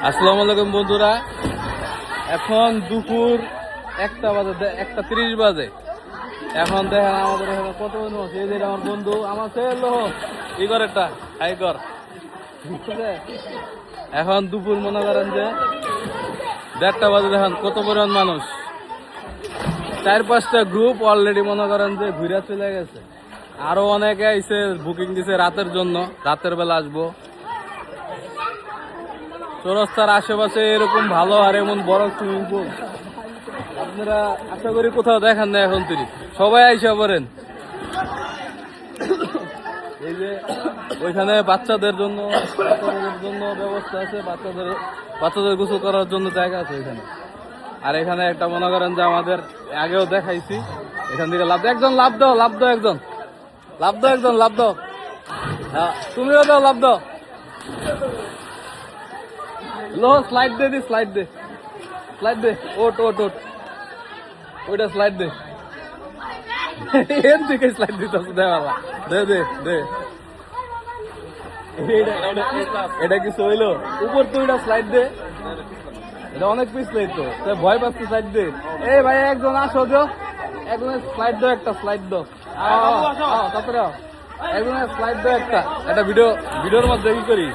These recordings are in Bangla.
আসসালামু আলাইকুম বন্ধুরা, এখন দুপুর 1:30 বাজে। এখন দেখেন আমাদের এখানে কত মানুষ। এই যে আমার বন্ধু আমার ছেলে ই করে একটা হাই কর। এখন দুপুর মনে করেন যে 1:30 বাজে। দেখেন কত পরিমাণ মানুষ, 4-5টা গ্রুপ অলরেডি মনে করেন যে ঘুরে চলে গেছে। আরো অনেকে আইসে, বুকিং দিছে রাতের জন্য, রাতের বেলা আসবো। চৌরাস্তার আশেপাশে এরকম ভালো আর এমন বড় সুইমিং পুল আপনারা আশা করি কোথাও দেখেন না। এখন তিনি সবাই আইসা পড়েন। এই যে ওইখানে বাচ্চাদের জন্য ব্যবস্থা আছে, বাচ্চাদের গোসল করার জন্য জায়গা আছে ওইখানে। আর এখানে একটা মনে করেন যে আমাদের আগেও দেখাইছি, এখান থেকে একজন লাভ দাও, একজন লাভ দাও। হ্যাঁ, তুমিও দাও, লাভ দাও। লো স্লাইড দে, স্লাইড দে, ওট ওইটা স্লাইড দে। এর দিকে স্লাইড দিতেছে, দে। এটা কিছু হইলো? উপর তো এটা স্লাইড দে, এটা অনেক পিছলে তো, ভয় পাচ্ছে। স্লাইড দে। এই ভাই একজন আসো, একজনের স্লাইড দাও, একটা স্লাইড দাও। তারপরে একজনের স্লাইড দাও একটা ভিডিওর মধ্যে কি করি,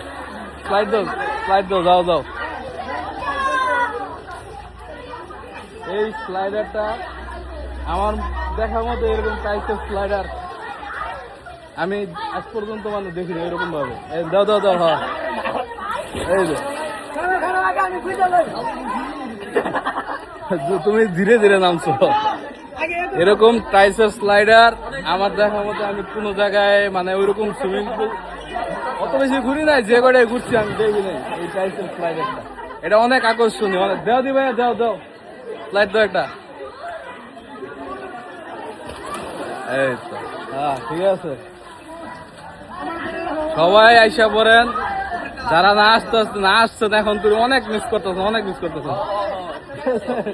স্লাইড দাও, যাও। এই স্লাইডারটা আমার দেখার মতো, এরকম টাইপের স্লাইডার আমি আজ পর্যন্ত মানে দেখিনি এরকম ভাবে। দাও। হ্যাঁ, এই যে তুমি ধীরে ধীরে নামছো। এরকম টাইপের স্লাইডার আমার দেখার মতো আমি কোনো জায়গায় মানে ওইরকম সুইমিং পুল অত বেশি ঘুরি নাই, যে কটাই ঘুরছি আমি দেখি নাই এই টাইপের স্লাইডারটা। এটা অনেক আকর্ষণীয়, অনেক। দাও ভাইয়া, দাও স্লাইড দাও একটা। এই তো, হ্যাঁ, ঠিক আছে। সবাই আইসা পড়েন, যারা না আসছেন এখন তুমি অনেক মিস করতেছ।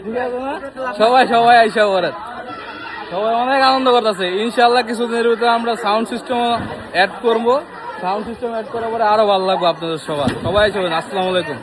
ঠিক আছে না? সবাই আইসা পড়েন, সবাই অনেক আনন্দ করতেছে। ইনশাল্লাহ কিছুদিনের ভিতরে আমরা সাউন্ড সিস্টেম অ্যাড করবো। সাউন্ড সিস্টেম অ্যাড করার পরে আরো ভালো লাগবে আপনাদের সবাই আইসা পড়েন। আসসালামু আলাইকুম।